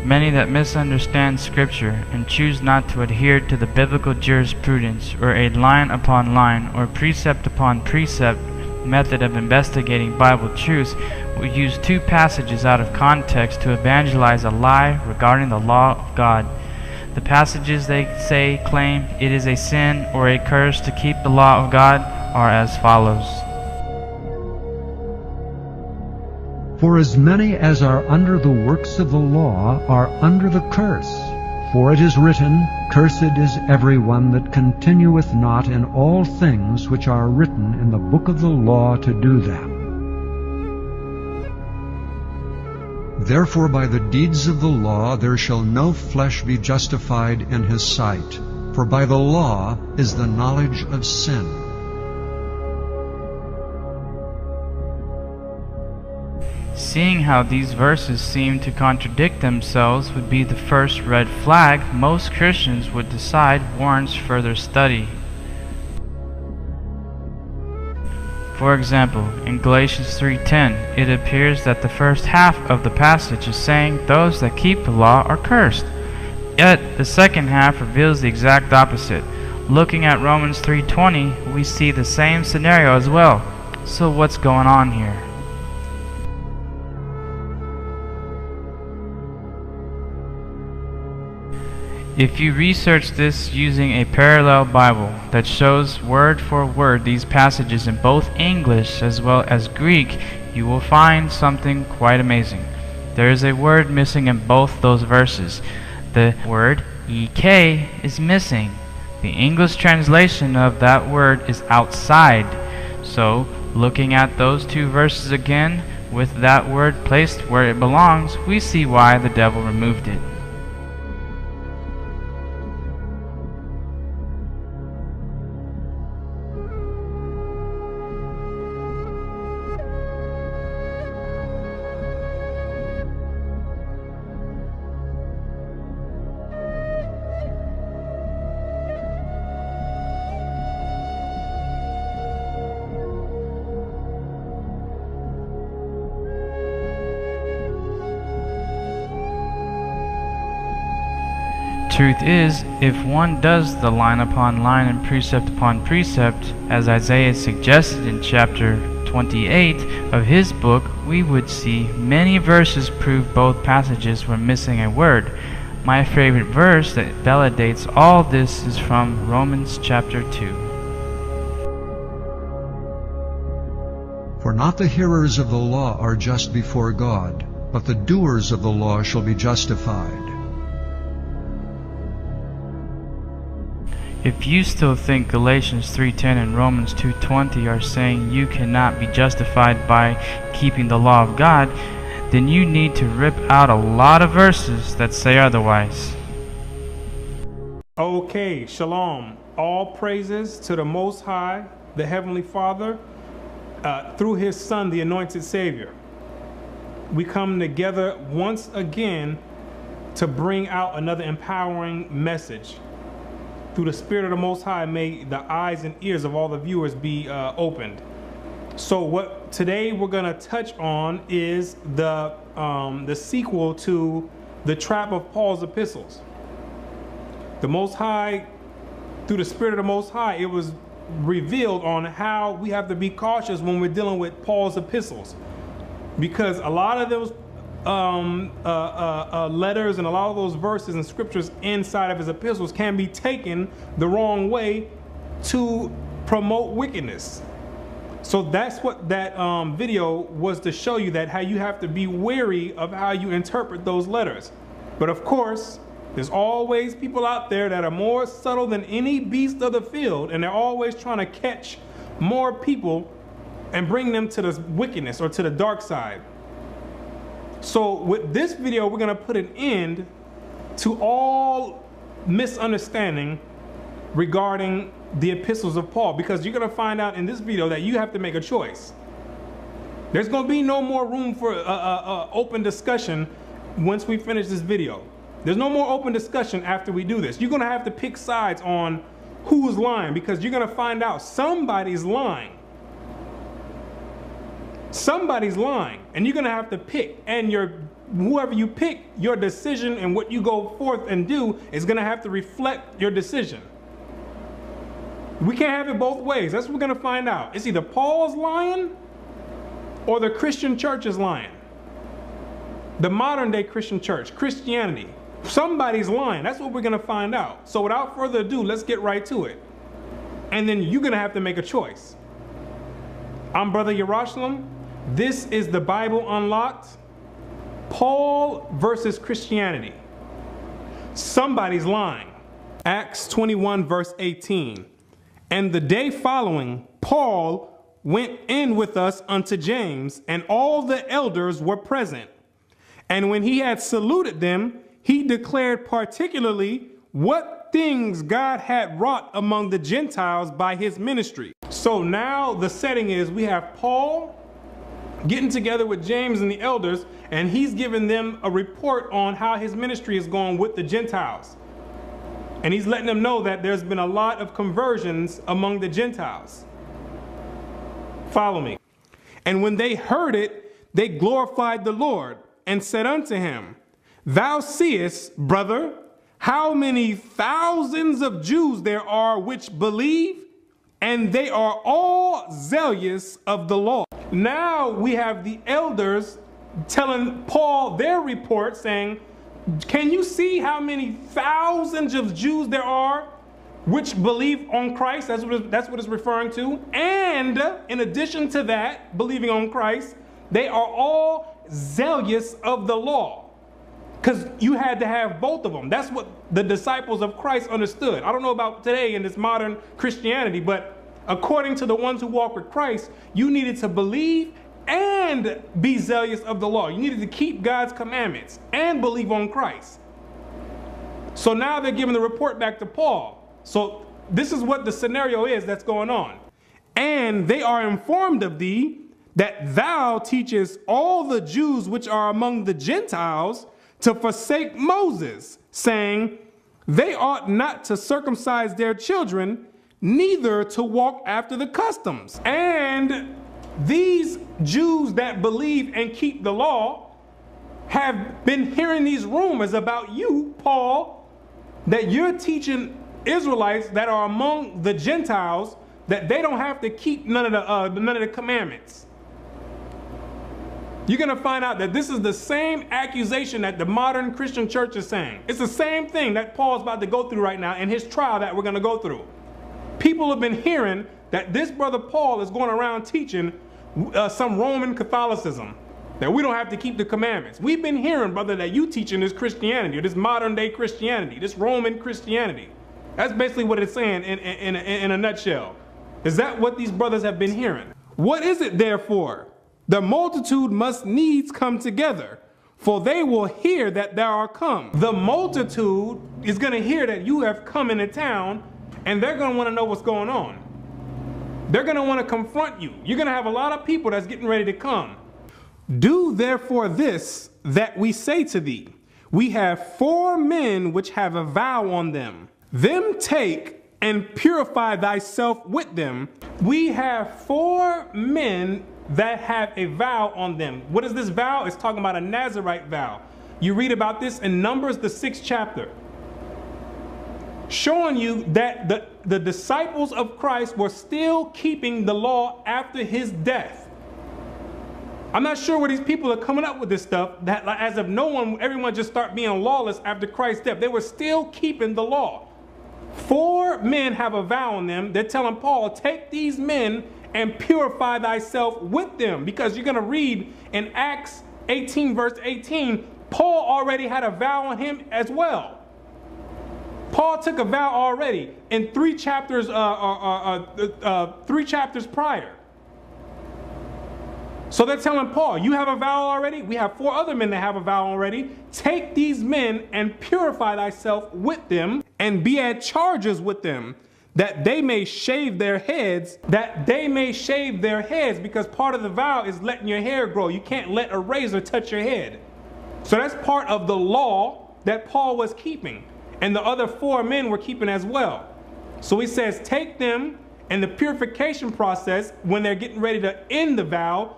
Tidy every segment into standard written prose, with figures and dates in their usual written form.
Many that misunderstand Scripture and choose not to adhere to the biblical jurisprudence or a line upon line or precept upon precept method of investigating Bible truths will use two passages out of context to evangelize a lie regarding the law of God. The passages they say claim it is a sin or a curse to keep the law of God are as follows. For as many as are under the works of the law are under the curse. For it is written, Cursed is every one that continueth not in all things which are written in the book of the law to do them. Therefore by the deeds of the law there shall no flesh be justified in his sight, for by the law is the knowledge of sin. Seeing how these verses seem to contradict themselves would be the first red flag most Christians would decide warrants further study. For example, in Galatians 3:10, it appears that the first half of the passage is saying those that keep the law are cursed. Yet the second half reveals the exact opposite. Looking at Romans 3:20, we see the same scenario as well. So what's going on here? If you research this using a parallel Bible that shows word for word these passages in both English as well as Greek, you will find something quite amazing. There is a word missing in both those verses. The word ek is missing. The English translation of that word is outside. So, looking at those two verses again, with that word placed where it belongs, we see why the devil removed it. Truth is, if one does the line upon line and precept upon precept, as Isaiah suggested in chapter 28 of his book, we would see many verses prove both passages were missing a word. My favorite verse that validates all this is from Romans chapter 2. For not the hearers of the law are just before God, but the doers of the law shall be justified. If you still think Galatians 3:10 and Romans 2:20 are saying you cannot be justified by keeping the law of God, then you need to rip out a lot of verses that say otherwise. Okay, shalom. All praises to the Most High, the Heavenly Father, through His Son, the Anointed Savior. We come together once again to bring out another empowering message. Through the Spirit of the Most High, may the eyes and ears of all the viewers be opened. So what today we're going to touch on is the sequel to the trap of Paul's epistles. The Most High, through the Spirit of the Most High, it was revealed on how we have to be cautious when we're dealing with Paul's epistles. Because a lot of those letters and a lot of those verses and scriptures inside of his epistles can be taken the wrong way to promote wickedness. So that's what that video was to show you, that how you have to be wary of how you interpret those letters. But of course, there's always people out there that are more subtle than any beast of the field, and they're always trying to catch more people and bring them to the wickedness or to the dark side. So with this video, we're going to put an end to all misunderstanding regarding the epistles of Paul, because you're going to find out in this video that you have to make a choice. There's going to be no more room for open discussion once we finish this video. There's no more open discussion after we do this. You're going to have to pick sides on who's lying, because you're going to find out somebody's lying. Somebody's lying, and you're going to have to pick, and your whoever you pick, your decision and what you go forth and do is going to have to reflect your decision. We can't have it both ways. That's what we're going to find out. It's either Paul's lying or the Christian church is lying. The modern day Christian church, Christianity. Somebody's lying. That's what we're going to find out. So without further ado, let's get right to it. And then you're going to have to make a choice. I'm Brother Yarashalam. This is the Bible Unlocked. Paul versus Christianity. Somebody's lying. Acts 21 verse 18. And the day following, Paul went in with us unto James, and all the elders were present. And when he had saluted them, he declared particularly what things God had wrought among the Gentiles by his ministry. So now the setting is we have Paul getting together with James and the elders, and he's giving them a report on how his ministry is going with the Gentiles. And he's letting them know that there's been a lot of conversions among the Gentiles. Follow me. And when they heard it, they glorified the Lord and said unto him, Thou seest, brother, how many thousands of Jews there are which believe, and they are all zealous of the law. Now we have the elders telling Paul their report, saying, can you see how many thousands of Jews there are which believe on Christ? That's what it's referring to. And in addition to that, believing on Christ, they are all zealous of the law. Because you had to have both of them. That's what the disciples of Christ understood. I don't know about today in this modern Christianity, but according to the ones who walk with Christ, you needed to believe and be zealous of the law. You needed to keep God's commandments and believe on Christ. So now they're giving the report back to Paul. So this is what the scenario is that's going on. And they are informed of thee that thou teachest all the Jews which are among the Gentiles to forsake Moses, saying, they ought not to circumcise their children, neither to walk after the customs. And these Jews that believe and keep the law have been hearing these rumors about you, Paul, that you're teaching Israelites that are among the Gentiles that they don't have to keep none of the commandments. You're going to find out that this is the same accusation that the modern Christian church is saying. It's the same thing that Paul's about to go through right now in his trial that we're going to go through. People have been hearing that this brother Paul is going around teaching some Roman Catholicism, that we don't have to keep the commandments. We've been hearing, brother, that you teaching this Christianity, or this modern day Christianity, this Roman Christianity. That's basically what it's saying in a nutshell. Is that what these brothers have been hearing? What is it therefore? The multitude must needs come together, for they will hear that thou art come. The multitude is going to hear that you have come into town, and they're going to want to know what's going on. They're going to want to confront you. You're going to have a lot of people that's getting ready to come. Do therefore this that we say to thee. We have 4 men which have a vow on them. Them take and purify thyself with them. We have 4 men that have a vow on them. What is this vow? It's talking about a Nazirite vow. You read about this in Numbers, the 6th chapter, showing you that the disciples of Christ were still keeping the law after his death. I'm not sure where these people are coming up with this stuff, that as if everyone just start being lawless after Christ's death. They were still keeping the law. 4 men have a vow on them. They're telling Paul, take these men and purify thyself with them. Because you're going to read in Acts 18 verse 18, Paul already had a vow on him as well. Paul took a vow already in 3 chapters, 3 chapters prior. So they're telling Paul, you have a vow already? We have 4 other men that have a vow already. Take these men and purify thyself with them, and be at charges with them, that they may shave their heads, because part of the vow is letting your hair grow. You can't let a razor touch your head. So that's part of the law that Paul was keeping, and the other 4 men were keeping as well. So he says, take them, and the purification process, when they're getting ready to end the vow,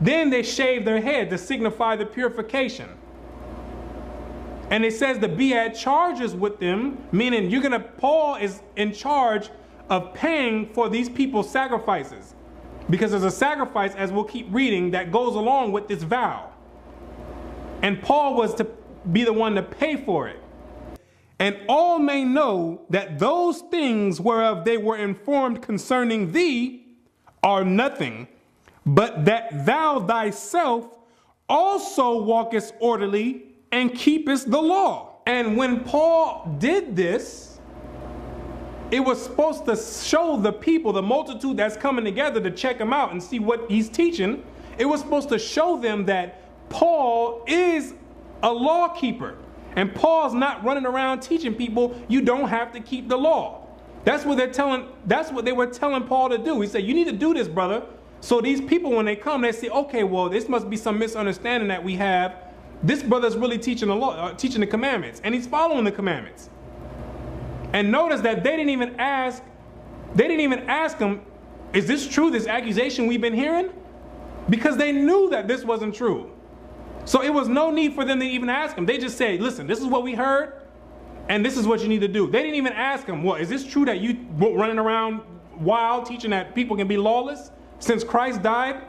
then they shave their head to signify the purification. And it says to be at charges with them, meaning Paul is in charge of paying for these people's sacrifices. Because there's a sacrifice, as we'll keep reading, that goes along with this vow. And Paul was to be the one to pay for it. And all may know that those things whereof they were informed concerning thee are nothing, but that thou thyself also walkest orderly and keepest the law. And when Paul did this, it was supposed to show the people, the multitude that's coming together to check him out and see what he's teaching. It was supposed to show them that Paul is a law keeper. And Paul's not running around teaching people you don't have to keep the law. That's what they were telling Paul to do. He said, you need to do this, brother. So these people, when they come, they say, okay, well, this must be some misunderstanding that we have. This brother's really teaching the law, teaching the commandments, and he's following the commandments. And notice that they didn't even ask him, is this true, this accusation we've been hearing? Because they knew that this wasn't true. So it was no need for them to even ask him. They just said, listen, this is what we heard, and this is what you need to do. They didn't even ask him, well, is this true that you running around wild teaching that people can be lawless since Christ died?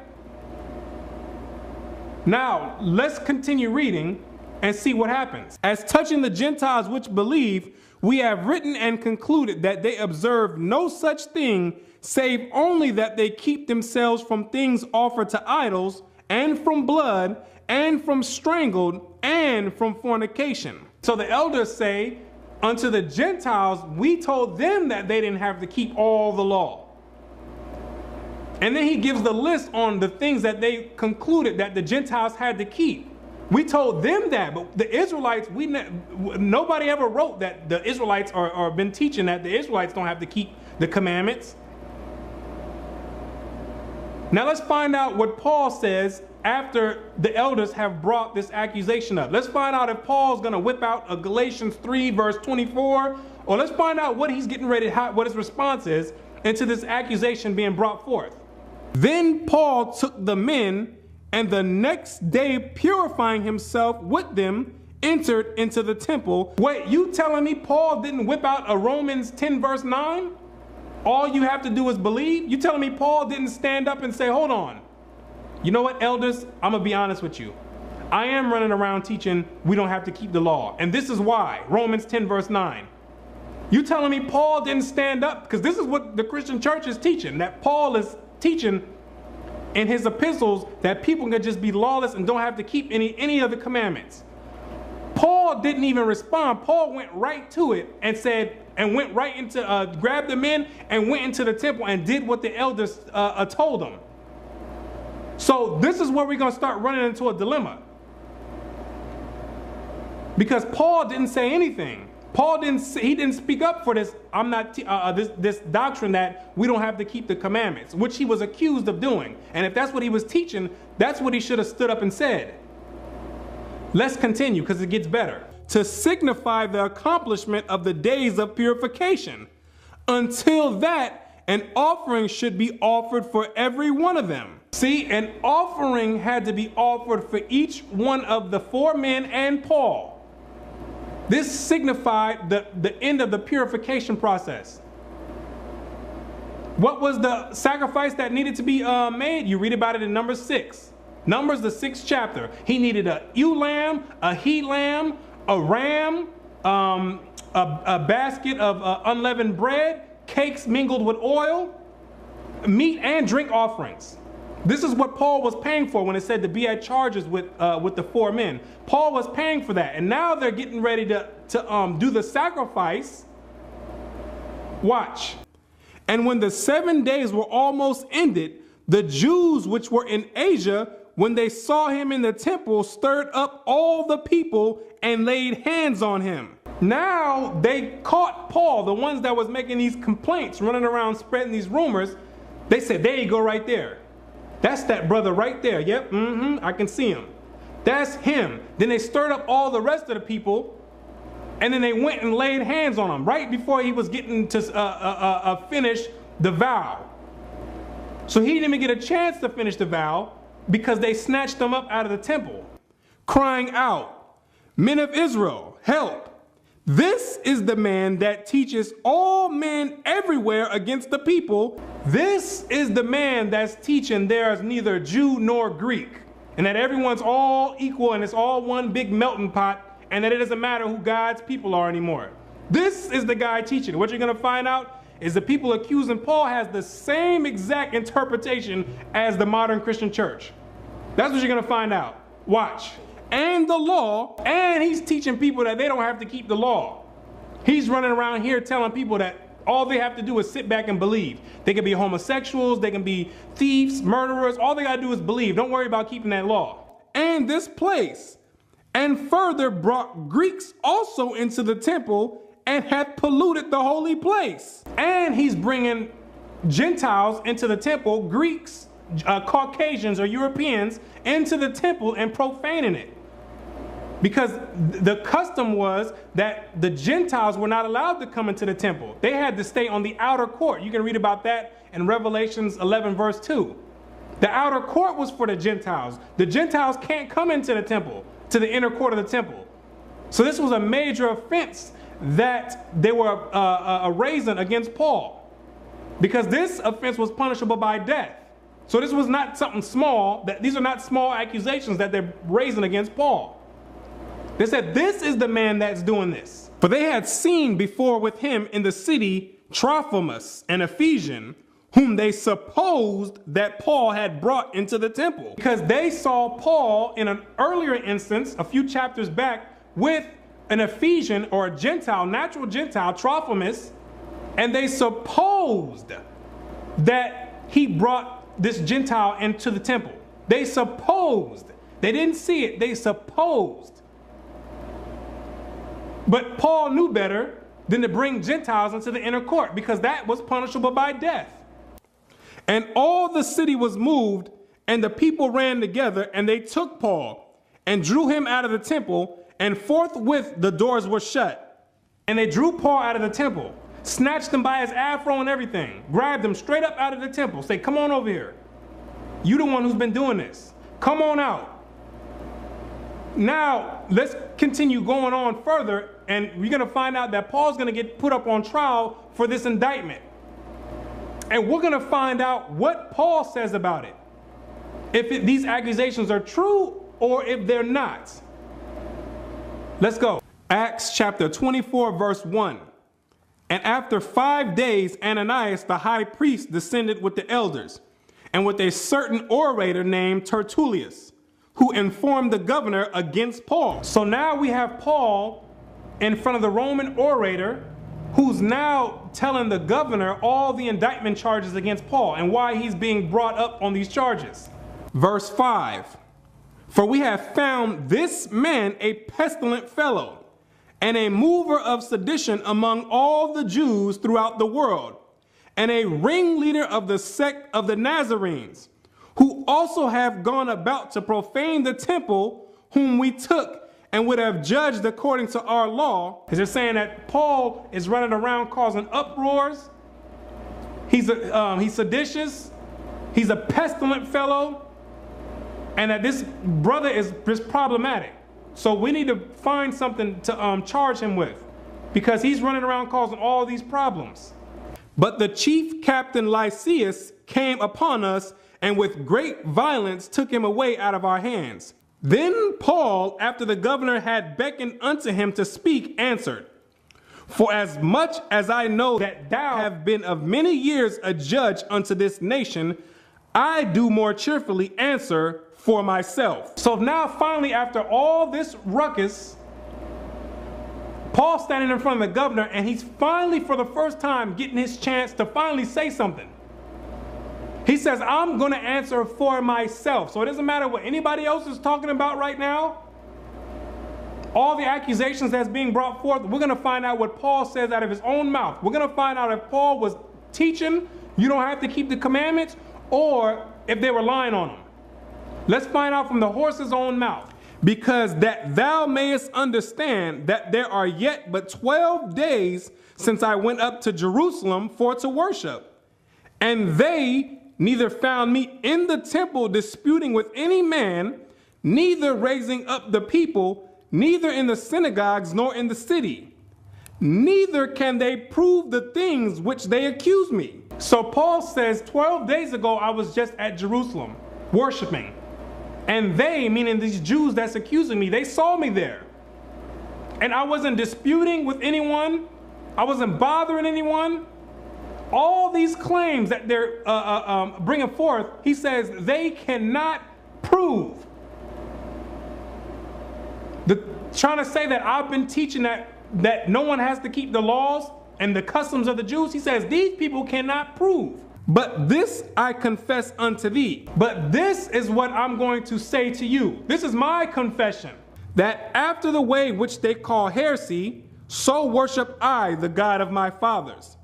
Now, let's continue reading and see what happens. As touching the Gentiles which believe, we have written and concluded that they observe no such thing, save only that they keep themselves from things offered to idols, and from blood, and from strangled, and from fornication. So the elders say, unto the Gentiles, we told them that they didn't have to keep all the law. And then he gives the list on the things that they concluded that the Gentiles had to keep. We told them that, but the Israelites, nobody ever wrote that the Israelites or been teaching that the Israelites don't have to keep the commandments. Now let's find out what Paul says after the elders have brought this accusation up. Let's find out if Paul's going to whip out a Galatians 3 verse 24, or let's find out what he's getting ready, what his response is into this accusation being brought forth. Then Paul took the men, and the next day, purifying himself with them, entered into the temple. Wait, you telling me Paul didn't whip out a Romans 10 verse 9? All you have to do is believe? You telling me Paul didn't stand up and say, hold on. You know what, elders? I'm going to be honest with you. I am running around teaching we don't have to keep the law. And this is why. Romans 10 verse 9. You telling me Paul didn't stand up? Because this is what the Christian church is teaching. That Paul is teaching in his epistles that people can just be lawless and don't have to keep any of the commandments. Paul didn't even respond. Paul went right to it and said, and went right into, grabbed the men and went into the temple and did what the elders told him. So this is where we're going to start running into a dilemma. Because Paul didn't say anything. He didn't speak up for this. This doctrine that we don't have to keep the commandments, which he was accused of doing. And if that's what he was teaching, that's what he should have stood up and said. Let's continue because it gets better. To signify the accomplishment of the days of purification. Until that, an offering should be offered for every one of them. See, an offering had to be offered for each one of the 4 men and Paul. This signified the end of the purification process. What was the sacrifice that needed to be made? You read about it in Numbers 6. Numbers, the 6th chapter. He needed a ewe lamb, a he lamb, a ram, a basket of unleavened bread, cakes mingled with oil, meat and drink offerings. This is what Paul was paying for when it said to be at charges with the 4 men. Paul was paying for that. And now they're getting ready to do the sacrifice. Watch. And when the 7 days were almost ended, the Jews which were in Asia, when they saw him in the temple, stirred up all the people and laid hands on him. Now they caught Paul, the ones that was making these complaints, running around spreading these rumors. They said, there you go right there. That's that brother right there. Yep, I can see him. That's him. Then they stirred up all the rest of the people, and then they went and laid hands on him right before he was getting to finish the vow. So he didn't even get a chance to finish the vow because they snatched him up out of the temple, crying out, Men of Israel, help. This is the man that teaches all men everywhere against the people. This is the man that's teaching there is neither Jew nor Greek, and that everyone's all equal and it's all one big melting pot, and that it doesn't matter who God's people are anymore. This is the guy teaching. What you're going to find out is the people accusing Paul has the same exact interpretation as the modern Christian church. That's what you're going to find out. Watch. And the law, and he's teaching people that they don't have to keep the law. He's running around here telling people that all they have to do is sit back and believe. They can be homosexuals, they can be thieves, murderers. All they got to do is believe. Don't worry about keeping that law. And this place, and further brought Greeks also into the temple, and hath polluted the holy place. And he's bringing Gentiles into the temple, Greeks, Caucasians or Europeans into the temple and profaning it. Because the custom was that the Gentiles were not allowed to come into the temple. They had to stay on the outer court. You can read about that in Revelations 11 verse 2. The outer court was for the Gentiles. The Gentiles can't come into the temple, to the inner court of the temple. So this was a major offense that they were raising against Paul, because this offense was punishable by death. So this was not something small. These are not small accusations that they're raising against Paul. They said, this is the man that's doing this. For they had seen before with him in the city Trophimus, an Ephesian, whom they supposed that Paul had brought into the temple. Because they saw Paul in an earlier instance, a few chapters back, with an Ephesian or a Gentile, natural Gentile, Trophimus, and they supposed that he brought this Gentile into the temple. They supposed. They didn't see it. They supposed. But Paul knew better than to bring Gentiles into the inner court, because that was punishable by death. And all the city was moved, and the people ran together, and they took Paul and drew him out of the temple, and forthwith the doors were shut. And they drew Paul out of the temple, snatched him by his afro and everything, grabbed him straight up out of the temple, say, come on over here. You the one who's been doing this. Come on out. Now, let's continue going on further, and we're going to find out that Paul's going to get put up on trial for this indictment. And we're going to find out what Paul says about it, if these accusations are true or if they're not. Let's go. Acts chapter 24, verse 1. And after 5 days, Ananias the high priest descended with the elders, and with a certain orator named Tertullius, who informed the governor against Paul. So now we have Paul in front of the Roman orator, who's now telling the governor all the indictment charges against Paul and why he's being brought up on these charges. Verse 5. For we have found this man a pestilent fellow, and a mover of sedition among all the Jews throughout the world, and a ringleader of the sect of the Nazarenes, who also have gone about to profane the temple, whom we took and would have judged according to our law. They're saying that Paul is running around causing uproars. He's seditious. He's a pestilent fellow. And that this brother is problematic. So we need to find something to charge him with, because he's running around causing all these problems. But the chief captain Lysias came upon us, and with great violence took him away out of our hands. Then Paul, after the governor had beckoned unto him to speak, answered, For as much as I know that thou have been of many years a judge unto this nation, I do more cheerfully answer for myself. So now finally, after all this ruckus, Paul's standing in front of the governor, and he's finally, for the first time, getting his chance to finally say something. He says, I'm going to answer for myself. So it doesn't matter what anybody else is talking about right now. All the accusations that's being brought forth, we're going to find out what Paul says out of his own mouth. We're going to find out if Paul was teaching you don't have to keep the commandments, or if they were lying on him. Let's find out from the horse's own mouth. Because that thou mayest understand that there are yet but 12 days since I went up to Jerusalem for to worship. And they neither found me in the temple disputing with any man, neither raising up the people, neither in the synagogues nor in the city. Neither can they prove the things which they accuse me. So Paul says, 12 days ago, I was just at Jerusalem worshiping. And they, meaning these Jews that's accusing me, they saw me there. And I wasn't disputing with anyone. I wasn't bothering anyone. All these claims that they're bringing forth, he says they cannot prove. Trying to say that I've been teaching that no one has to keep the laws and the customs of the Jews, he says these people cannot prove. But this I confess unto thee. But this is what I'm going to say to you. This is my confession, that after the way which they call heresy, so worship I the God of my fathers,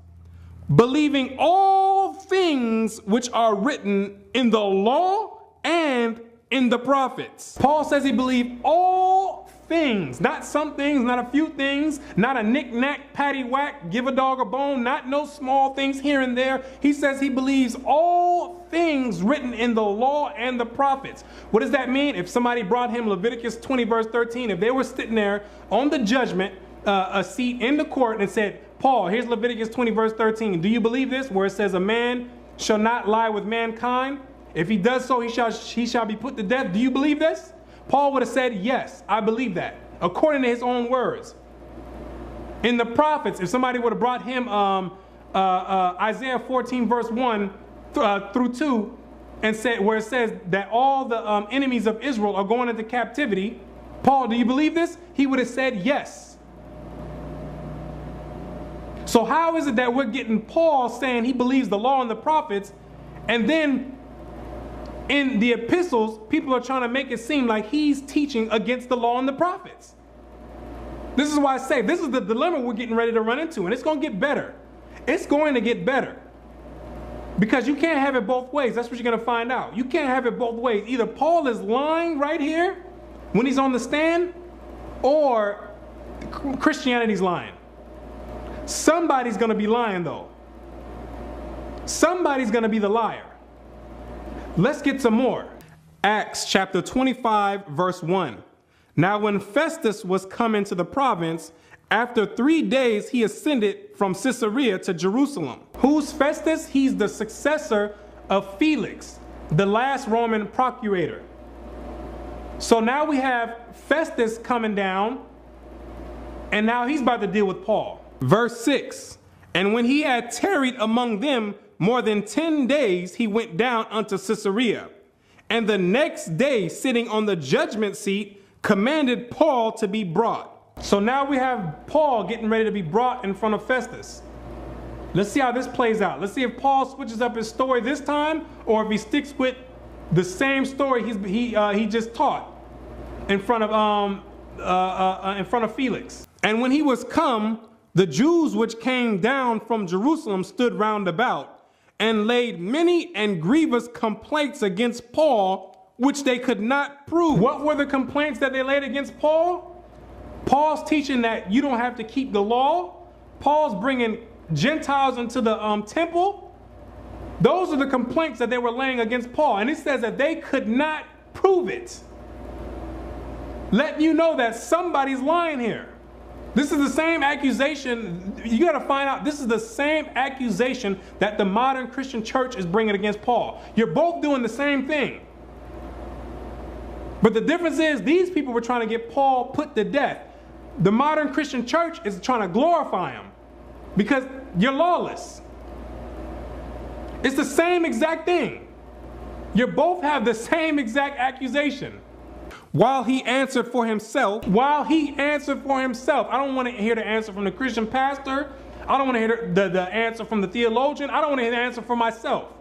believing all things which are written in the law and in the prophets. Paul says he believed all things, not some things, not a few things, not a knick-knack, patty-whack, give a dog a bone, not no small things here and there. He says he believes all things written in the law and the prophets. What does that mean? If somebody brought him Leviticus 20 verse 13, if they were sitting there on the judgment a seat in the court and said, Paul, here's Leviticus 20 verse 13. Do you believe this? Where it says a man shall not lie with mankind. If he does so, he shall be put to death. Do you believe this? Paul would have said, yes, I believe that, according to his own words. In the prophets, if somebody would have brought him Isaiah 14 verse 1 through 2, and said, where it says that all the enemies of Israel are going into captivity, Paul, do you believe this? He would have said yes. So how is it that we're getting Paul saying he believes the law and the prophets, and then in the epistles, people are trying to make it seem like he's teaching against the law and the prophets? This is why I say this is the dilemma we're getting ready to run into, and it's going to get better. It's going to get better. Because you can't have it both ways. That's what you're going to find out. You can't have it both ways. Either Paul is lying right here when he's on the stand, or Christianity's lying. Somebody's going to be lying, though. Somebody's going to be the liar. Let's get some more. Acts chapter 25, verse 1. Now when Festus was come into the province, after 3 days he ascended from Caesarea to Jerusalem. Who's Festus? He's the successor of Felix, the last Roman procurator. So now we have Festus coming down, and now he's about to deal with Paul. Verse 6. And when he had tarried among them more than 10 days, he went down unto Caesarea, and the next day, sitting on the judgment seat, commanded Paul to be brought. So now we have Paul getting ready to be brought in front of Festus. Let's see how this plays out. Let's see if Paul switches up his story this time, or if he sticks with the same story he just taught in front of Felix. And when he was come, the Jews which came down from Jerusalem stood round about, and laid many and grievous complaints against Paul, which they could not prove. What were the complaints that they laid against Paul? Paul's teaching that you don't have to keep the law. Paul's bringing Gentiles into the temple. Those are the complaints that they were laying against Paul. And it says that they could not prove it. Letting you know that somebody's lying here. This is the same accusation. You got to find out, this is the same accusation that the modern Christian church is bringing against Paul. You're both doing the same thing. But the difference is these people were trying to get Paul put to death. The modern Christian church is trying to glorify him because you're lawless. It's the same exact thing. You both have the same exact accusation. While he answered for himself, I don't want to hear the answer from the Christian pastor. I don't want to hear the answer from the theologian. I don't want to hear the answer for myself.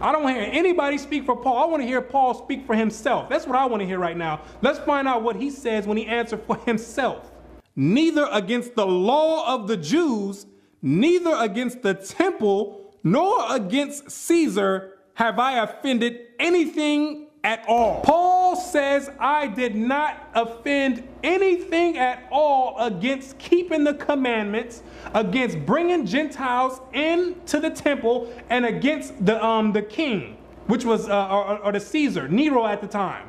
I don't want to hear anybody speak for Paul. I want to hear Paul speak for himself. That's what I want to hear right now. Let's find out what he says when he answered for himself. Neither against the law of the Jews, neither against the temple, nor against Caesar have I offended anything at all. Paul says, I did not offend anything at all against keeping the commandments, against bringing Gentiles into the temple, and against the king, which was or the Caesar, Nero at the time.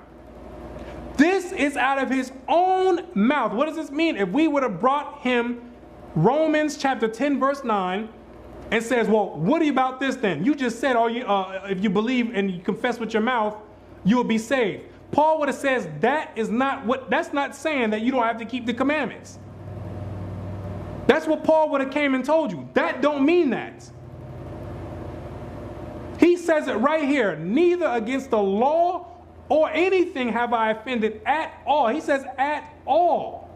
This is out of his own mouth. What does this mean? If we would have brought him Romans chapter 10 verse 9 and says, well, what about this then? You just said, if you believe and you confess with your mouth, you will be saved. Paul would have says that's not saying that you don't have to keep the commandments. That's what Paul would have came and told you. That don't mean that. He says it right here. Neither against the law or anything have I offended at all. He says at all.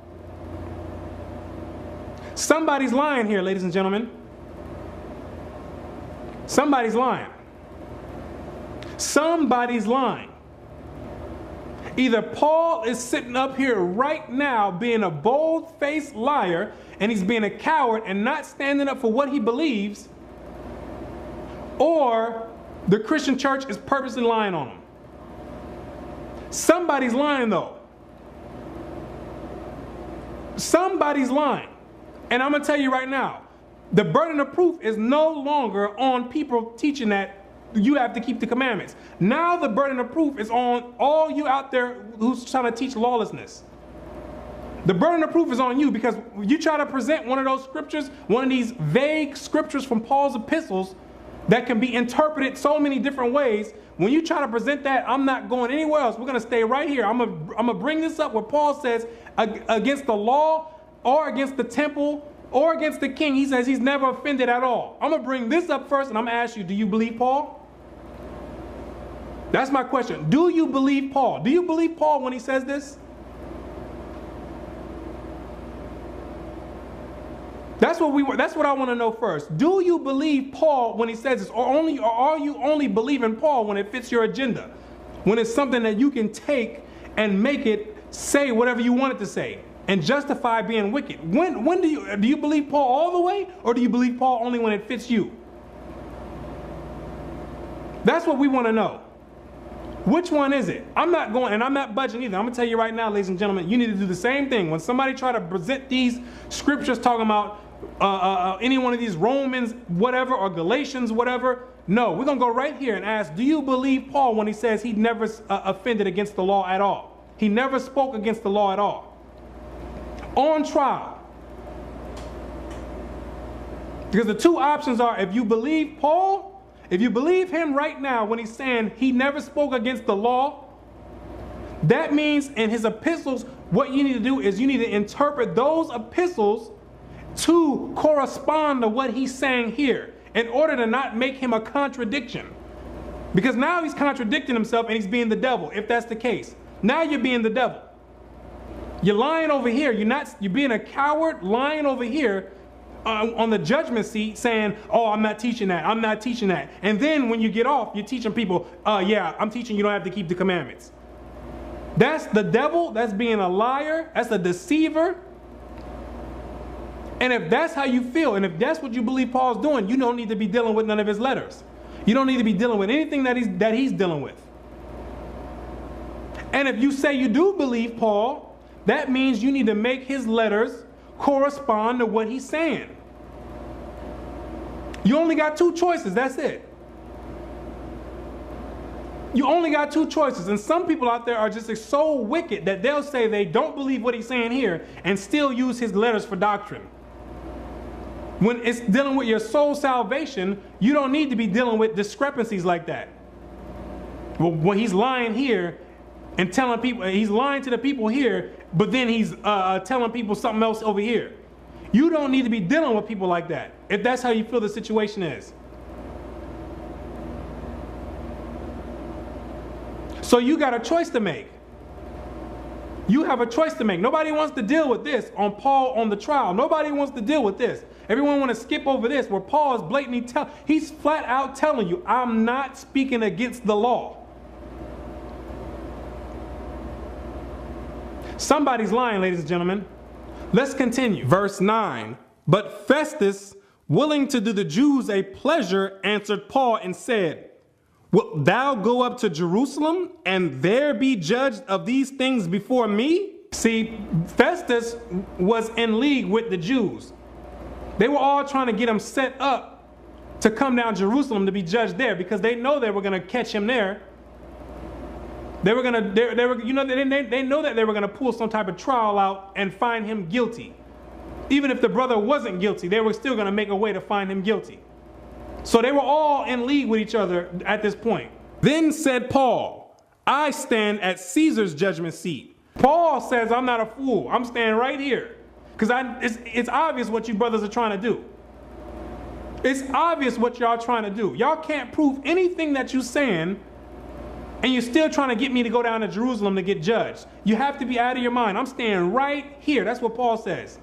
Somebody's lying here, ladies and gentlemen. Somebody's lying. Somebody's lying. Either Paul is sitting up here right now being a bold-faced liar, and he's being a coward and not standing up for what he believes, or the Christian church is purposely lying on him. Somebody's lying, though. Somebody's lying. And I'm going to tell you right now, the burden of proof is no longer on people teaching that you have to keep the commandments. Now the burden of proof is on all you out there who's trying to teach lawlessness. The burden of proof is on you, because you try to present one of those scriptures, one of these vague scriptures from Paul's epistles that can be interpreted so many different ways. When you try to present that, I'm not going anywhere else. We're going to stay right here. I'm going to bring this up where Paul says against the law or against the temple or against the king, he says he's never offended at all. I'm going to bring this up first, and I'm going to ask you, do you believe Paul? That's my question. Do you believe Paul? Do you believe Paul when he says this? That's what I want to know first. Do you believe Paul when he says this, or are you only believing Paul when it fits your agenda? When it's something that you can take and make it say whatever you want it to say and justify being wicked? When do you believe Paul all the way, or do you believe Paul only when it fits you? That's what we want to know. Which one is it? I'm not going, and I'm not budging either. I'm going to tell you right now, ladies and gentlemen, you need to do the same thing. When somebody try to present these scriptures talking about any one of these Romans, whatever, or Galatians, whatever, no, we're going to go right here and ask, do you believe Paul when he says he never offended against the law at all? He never spoke against the law at all. On trial. Because the two options are, if you believe Paul, if you believe him right now when he's saying he never spoke against the law, that means in his epistles, what you need to do is you need to interpret those epistles to correspond to what he's saying here, in order to not make him a contradiction. Because now he's contradicting himself and he's being the devil, if that's the case. Now you're being the devil. You're lying over here. You're being a coward, lying over here on the judgment seat, saying, oh, I'm not teaching that. I'm not teaching that. And then when you get off, you're teaching people, yeah, I'm teaching you don't have to keep the commandments. That's the devil. That's being a liar. That's a deceiver. And if that's how you feel, and if that's what you believe Paul's doing, you don't need to be dealing with none of his letters. You don't need to be dealing with anything that he's dealing with. And if you say you do believe Paul, that means you need to make his letters correspond to what he's saying. You only got two choices, that's it. You only got two choices. And some people out there are just so wicked that they'll say they don't believe what he's saying here and still use his letters for doctrine. When it's dealing with your soul salvation, you don't need to be dealing with discrepancies like that. Well, when he's lying here and telling people, he's lying to the people here, but then he's telling people something else over here. You don't need to be dealing with people like that, if that's how you feel the situation is. So you got a choice to make. You have a choice to make. Nobody wants to deal with this on Paul on the trial. Nobody wants to deal with this. Everyone wants to skip over this, where Paul is blatantly he's flat out telling you, I'm not speaking against the law. Somebody's lying, ladies and gentlemen. Let's continue. Verse 9. But Festus, willing to do the Jews a pleasure, answered Paul and said, wilt thou go up to Jerusalem and there be judged of these things before me? See, Festus was in league with the Jews. They were all trying to get him set up to come down to Jerusalem to be judged there, because they know they were going to catch him there. They were gonna, they were, you know, they know that they were gonna pull some type of trial out and find him guilty. Even if the brother wasn't guilty, they were still gonna make a way to find him guilty. So they were all in league with each other at this point. Then said Paul, I stand at Caesar's judgment seat. Paul says, I'm not a fool. I'm standing right here. Because it's obvious what you brothers are trying to do. It's obvious what y'all trying to do. Y'all can't prove anything that you're saying, and you're still trying to get me to go down to Jerusalem to get judged. You have to be out of your mind. I'm standing right here. That's what Paul says.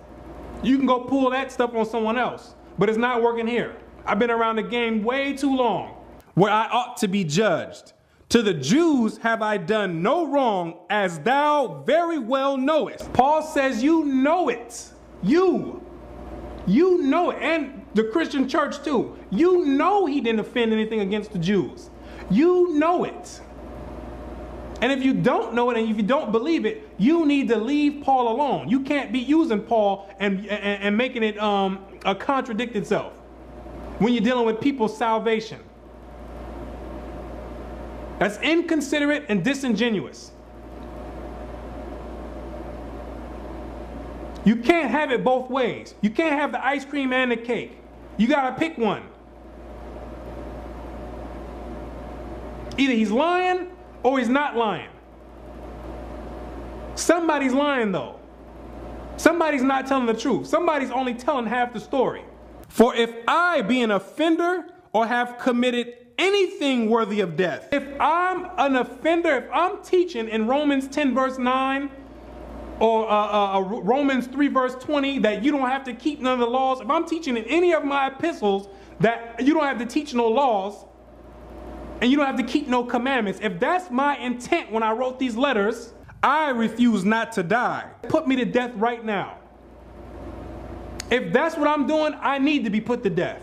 You can go pull that stuff on someone else, but it's not working here. I've been around the game way too long, where I ought to be judged. To the Jews have I done no wrong, as thou very well knowest. Paul says you know it. You know it. And the Christian church too. You know he didn't offend anything against the Jews. You know it. And if you don't know it and if you don't believe it, you need to leave Paul alone. You can't be using Paul and making it contradict itself when you're dealing with people's salvation. That's inconsiderate and disingenuous. You can't have it both ways. You can't have the ice cream and the cake. You gotta pick one. Either he's lying or he's not lying. Somebody's lying though. Somebody's not telling the truth. Somebody's only telling half the story. For if I be an offender or have committed anything worthy of death, if I'm an offender, if I'm teaching in Romans 10 verse 9 or Romans 3 verse 20 that you don't have to keep none of the laws, if I'm teaching in any of my epistles that you don't have to teach no laws and you don't have to keep no commandments, if that's my intent when I wrote these letters, I refuse not to die. Put me to death right now. If that's what I'm doing, I need to be put to death.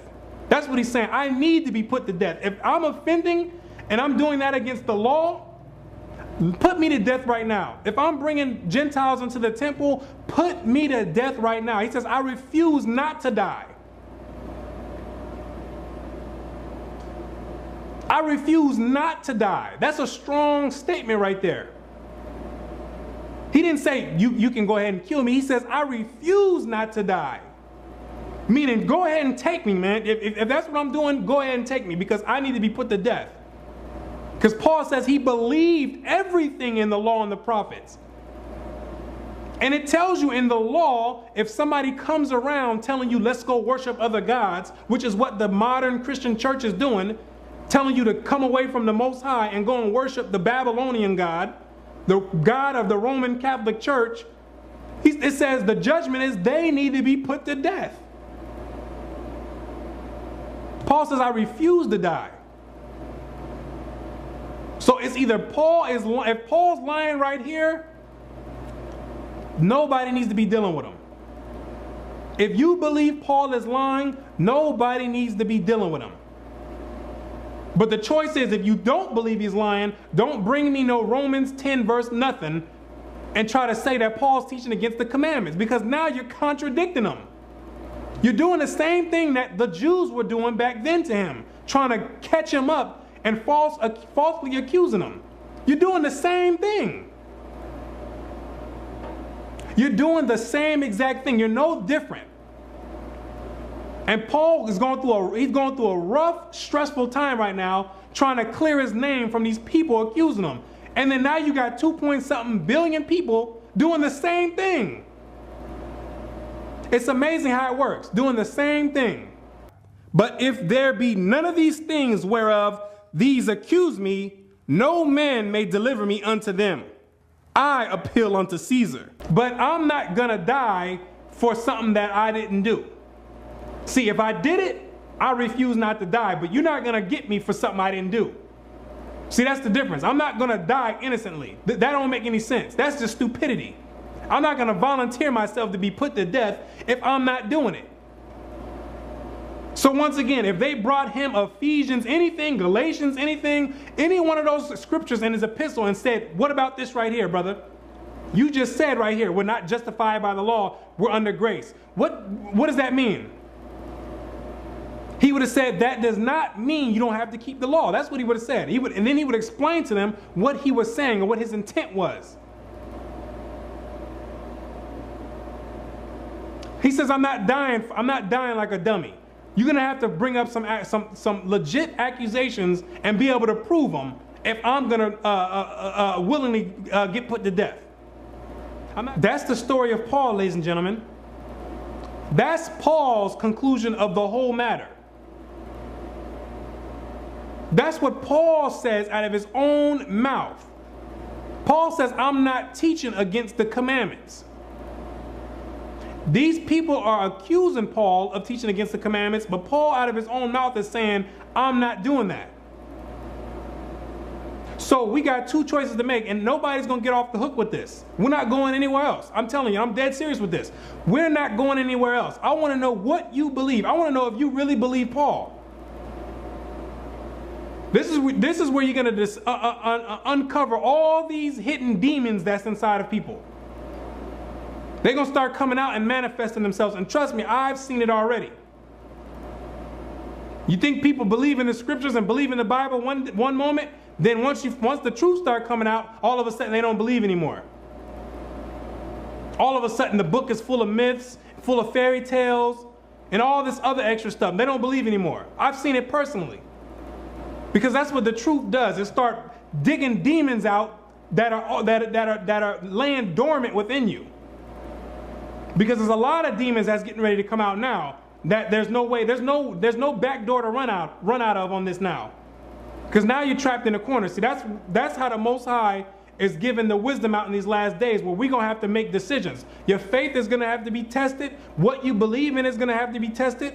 That's what he's saying. I need to be put to death. If I'm offending and I'm doing that against the law, put me to death right now. If I'm bringing Gentiles into the temple, put me to death right now. He says, I refuse not to die. I refuse not to die. That's a strong statement right there. He didn't say, you can go ahead and kill me. He says, I refuse not to die. Meaning, go ahead and take me, man. If that's what I'm doing, go ahead and take me because I need to be put to death. Because Paul says he believed everything in the law and the prophets. And it tells you in the law, if somebody comes around telling you, let's go worship other gods, which is what the modern Christian church is doing, telling you to come away from the Most High and go and worship the Babylonian God, the God of the Roman Catholic Church, it says the judgment is they need to be put to death. Paul says, I refuse to die. So it's either if Paul's lying right here, nobody needs to be dealing with him. If you believe Paul is lying, nobody needs to be dealing with him. But the choice is, if you don't believe he's lying, don't bring me no Romans 10 verse nothing and try to say that Paul's teaching against the commandments, because now you're contradicting them. You're doing the same thing that the Jews were doing back then to him, trying to catch him up and falsely accusing him. You're doing the same thing. You're doing the same exact thing. You're no different. And Paul is going through a rough, stressful time right now, trying to clear his name from these people accusing him. And then now you got 2-point-something billion people doing the same thing. It's amazing how it works, doing the same thing. But if there be none of these things whereof these accuse me, no man may deliver me unto them. I appeal unto Caesar. But I'm not gonna die for something that I didn't do. See, if I did it, I refuse not to die, but you're not gonna get me for something I didn't do. See, that's the difference. I'm not gonna die innocently. That don't make any sense. That's just stupidity. I'm not gonna volunteer myself to be put to death if I'm not doing it. So once again, if they brought him Ephesians, anything, Galatians, anything, any one of those scriptures in his epistle and said, what about this right here, brother? You just said right here, we're not justified by the law, we're under grace. What does that mean? He would have said that does not mean you don't have to keep the law. That's what he would have said. And then he would explain to them what he was saying or what his intent was. He says, I'm not dying like a dummy. You're going to have to bring up some legit accusations and be able to prove them if I'm going to willingly get put to death. That's the story of Paul, ladies and gentlemen. That's Paul's conclusion of the whole matter. That's what Paul says out of his own mouth. Paul says, I'm not teaching against the commandments. These people are accusing Paul of teaching against the commandments, but Paul out of his own mouth is saying, I'm not doing that. So we got two choices to make, and nobody's going to get off the hook with this. We're not going anywhere else. I'm telling you, I'm dead serious with this. We're not going anywhere else. I want to know what you believe. I want to know if you really believe Paul. This is where you're going to uncover all these hidden demons that's inside of people. They're going to start coming out and manifesting themselves. And trust me, I've seen it already. You think people believe in the scriptures and believe in the Bible one moment, then once the truth start coming out, all of a sudden they don't believe anymore. All of a sudden the book is full of myths, full of fairy tales, and all this other extra stuff. They don't believe anymore. I've seen it personally. Because that's what the truth does. It start digging demons out that are laying dormant within you. Because there's a lot of demons that's getting ready to come out now that there's no way, there's no back door to run out of on this now. Because now you're trapped in a corner. See, that's how the Most High is giving the wisdom out in these last days, where we're going to have to make decisions. Your faith is going to have to be tested. What you believe in is going to have to be tested.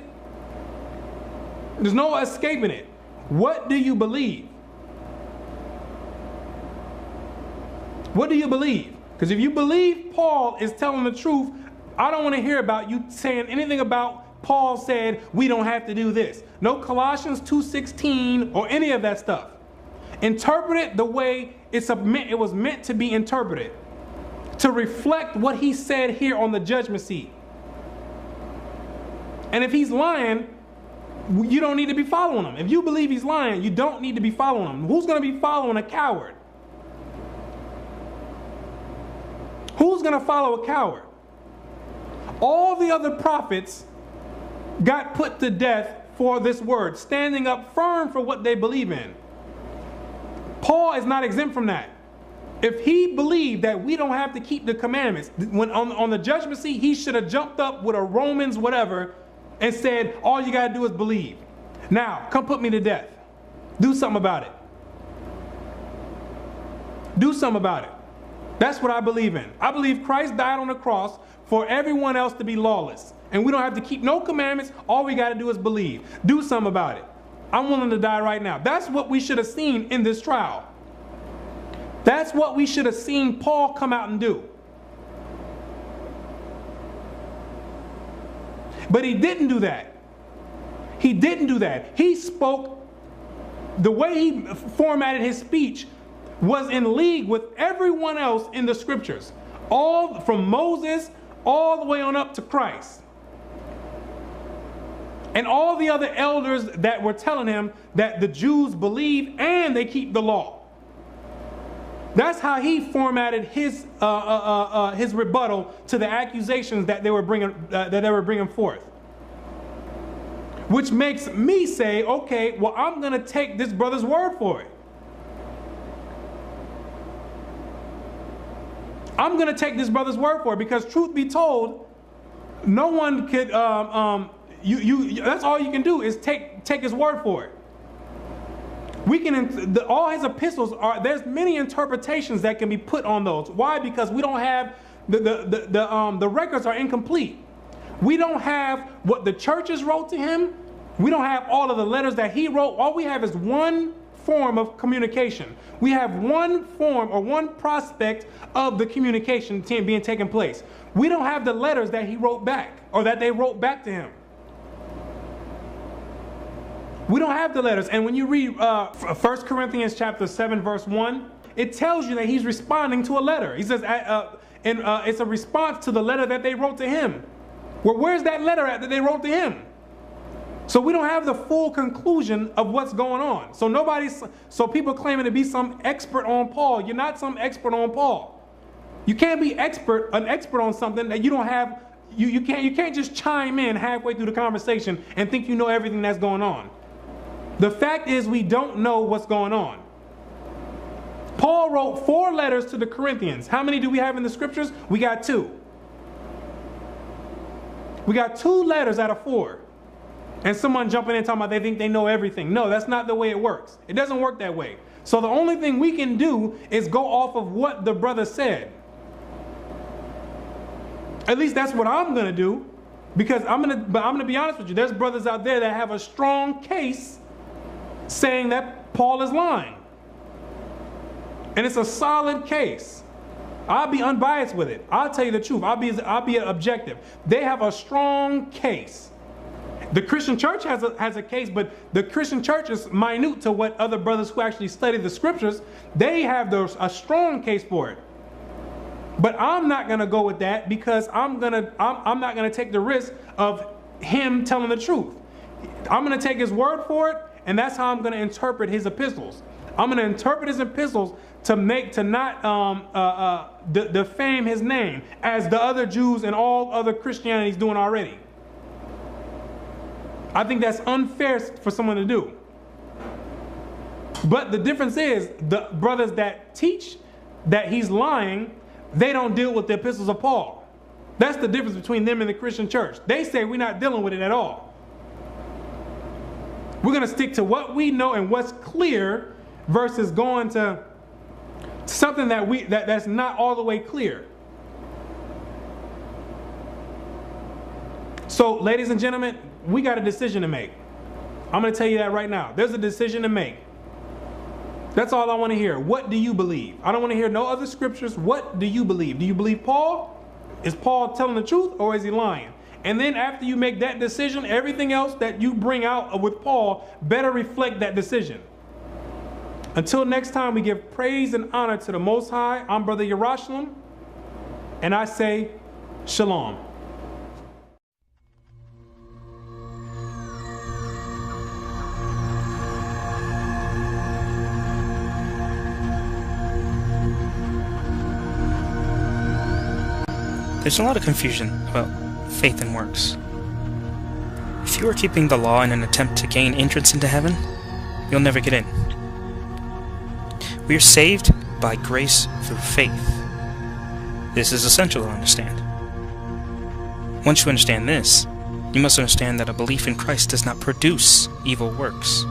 There's no escaping it. What do you believe? What do you believe? Because if you believe Paul is telling the truth, I don't want to hear about you saying anything about Paul said we don't have to do this. No Colossians 2:16 or any of that stuff. Interpret it the way it was meant to be interpreted, to reflect what he said here on the judgment seat. And if he's lying, you don't need to be following him. If you believe he's lying, you don't need to be following him. Who's going to be following a coward? Who's going to follow a coward? All the other prophets got put to death for this word, standing up firm for what they believe in. Paul is not exempt from that. If he believed that we don't have to keep the commandments, when on the judgment seat, he should have jumped up with a Romans whatever and said, all you got to do is believe. Now, come put me to death. Do something about it. Do something about it. That's what I believe in. I believe Christ died on the cross for everyone else to be lawless. And we don't have to keep no commandments. All we got to do is believe. Do something about it. I'm willing to die right now. That's what we should have seen in this trial. That's what we should have seen Paul come out and do. But he didn't do that. He didn't do that. He spoke, the way he formatted his speech was in league with everyone else in the scriptures. All from Moses all the way on up to Christ. And all the other elders that were telling him that the Jews believe and they keep the law. That's how he formatted his rebuttal to the accusations that they were bringing forth. Which makes me say, okay, well, I'm going to take this brother's word for it. I'm going to take this brother's word for it, because truth be told, no one could. That's all you can do is take his word for it. We can all his epistles are. There's many interpretations that can be put on those. Why? Because we don't have the records are incomplete. We don't have what the churches wrote to him. We don't have all of the letters that he wrote. All we have is one form of communication. We have one form or one prospect of the communication being taken place. We don't have the letters that he wrote back or that they wrote back to him. We don't have the letters. And when you read 1 Corinthians chapter 7 verse 1, it tells you that he's responding to a letter. He says it's a response to the letter that they wrote to him. Well, where's that letter at that they wrote to him? So we don't have the full conclusion of what's going on. So people claiming to be some expert on Paul. You're not some expert on Paul. You can't be an expert on something that you don't have. You can't just chime in halfway through the conversation and think you know everything that's going on. The fact is, we don't know what's going on. Paul wrote 4 letters to the Corinthians. How many do we have in the scriptures? We got 2. We got 2 letters out of 4. And someone jumping in talking about they think they know everything. No, that's not the way it works. It doesn't work that way. So the only thing we can do is go off of what the brother said. At least that's what I'm going to do. Because I'm going to be honest with you. There's brothers out there that have a strong case saying that Paul is lying. And it's a solid case. I'll be unbiased with it. I'll tell you the truth. I'll be objective. They have a strong case. The Christian church has a case, but the Christian church is minute to what other brothers who actually study the scriptures. They have a strong case for it. But I'm not going to go with that because I'm not going to take the risk of him telling the truth. I'm going to take his word for it, and that's how I'm going to interpret his epistles. I'm going to interpret his epistles to not defame his name as the other Jews and all other Christianity is doing already. I think that's unfair for someone to do. But the difference is the brothers that teach that he's lying, they don't deal with the epistles of Paul. That's the difference between them and the Christian church. They say we're not dealing with it at all. We're going to stick to what we know and what's clear versus going to something that's not all the way clear. So, ladies and gentlemen, we got a decision to make. I'm going to tell you that right now. There's a decision to make. That's all I want to hear. What do you believe? I don't want to hear no other scriptures. What do you believe? Do you believe Paul? Is Paul telling the truth or is he lying? And then after you make that decision, everything else that you bring out with Paul better reflect that decision. Until next time, we give praise and honor to the Most High. I'm Brother Yarashalam, and I say Shalom. There's a lot of confusion about faith and works. If you are keeping the law in an attempt to gain entrance into heaven, you'll never get in. We are saved by grace through faith. This is essential to understand. Once you understand this, you must understand that a belief in Christ does not produce evil works.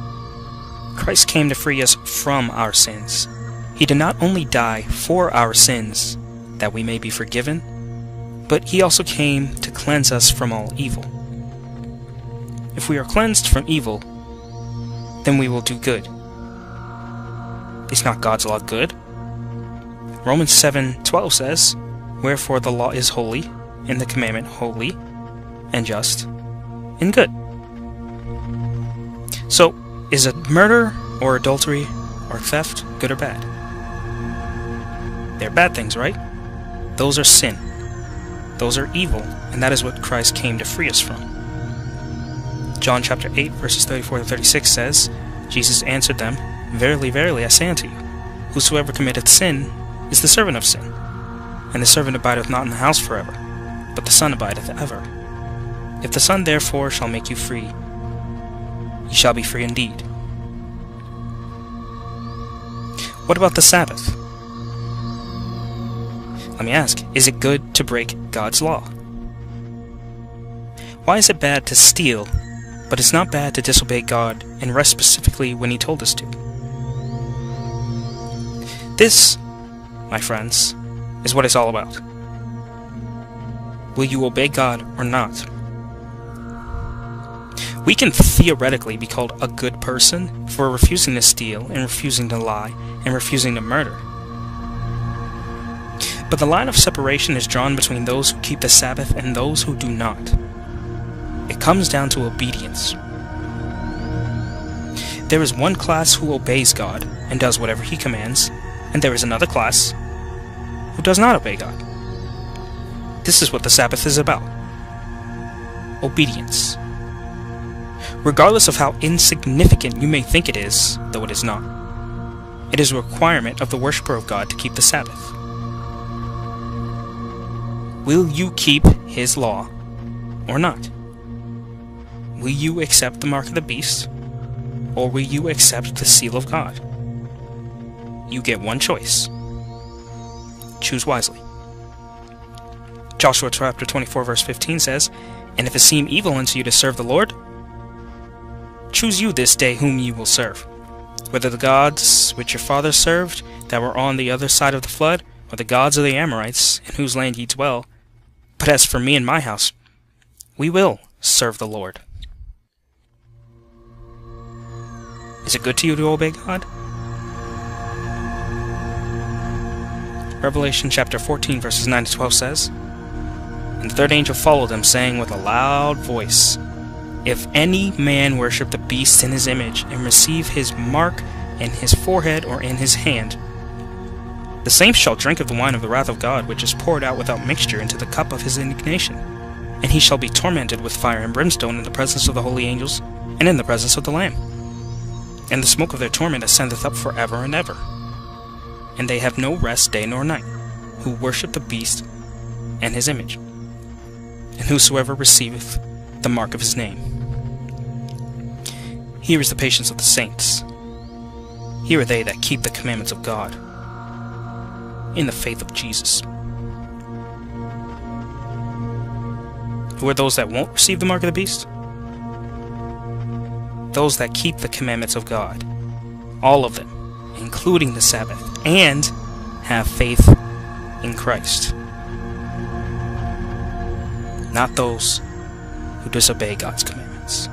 Christ came to free us from our sins. He did not only die for our sins, that we may be forgiven, but he also came to cleanse us from all evil. If we are cleansed from evil, then we will do good. Is not God's law good? Romans 7:12 says, "Wherefore the law is holy, and the commandment holy, and just, and good." So, is a murder, or adultery, or theft good or bad? They're bad things, right? Those are sin. Those are evil, and that is what Christ came to free us from. John chapter 8, verses 34 to 36 says, Jesus answered them, "Verily, verily, I say unto you, whosoever committeth sin is the servant of sin. And the servant abideth not in the house forever, but the Son abideth ever. If the Son therefore shall make you free, ye shall be free indeed." What about the Sabbath? Let me ask, is it good to break God's law? Why is it bad to steal, but it's not bad to disobey God and rest specifically when He told us to? This, my friends, is what it's all about. Will you obey God or not? We can theoretically be called a good person for refusing to steal and refusing to lie and refusing to murder. But the line of separation is drawn between those who keep the Sabbath and those who do not. It comes down to obedience. There is one class who obeys God and does whatever He commands, and there is another class who does not obey God. This is what the Sabbath is about. Obedience. regardless of how insignificant you may think it is, though it is not. It is a requirement of the worshiper of God to keep the Sabbath. Will you keep His law or not? Will you accept the mark of the beast, or will you accept the seal of God? You get one choice. Choose wisely. Joshua chapter 24 verse 15 says, "And if it seem evil unto you to serve the Lord, choose you this day whom ye will serve, whether the gods which your fathers served that were on the other side of the flood, or the gods of the Amorites, in whose land ye dwell. But as for me and my house, we will serve the Lord." Is it good to you to obey God? Revelation chapter 14 verses 9 to 12 says, "And the third angel followed them, saying with a loud voice, If any man worship the beast in his image, and receive his mark in his forehead or in his hand, the same shall drink of the wine of the wrath of God, which is poured out without mixture into the cup of his indignation. And he shall be tormented with fire and brimstone in the presence of the holy angels, and in the presence of the Lamb. And the smoke of their torment ascendeth up forever and ever. And they have no rest day nor night, who worship the beast and his image, and whosoever receiveth the mark of his name." Here is the patience of the saints. Here are they that keep the commandments of God in the faith of Jesus. Who are those that won't receive the mark of the beast? Those that keep the commandments of God, all of them, including the Sabbath, and have faith in Christ. Not those who disobey God's commandments.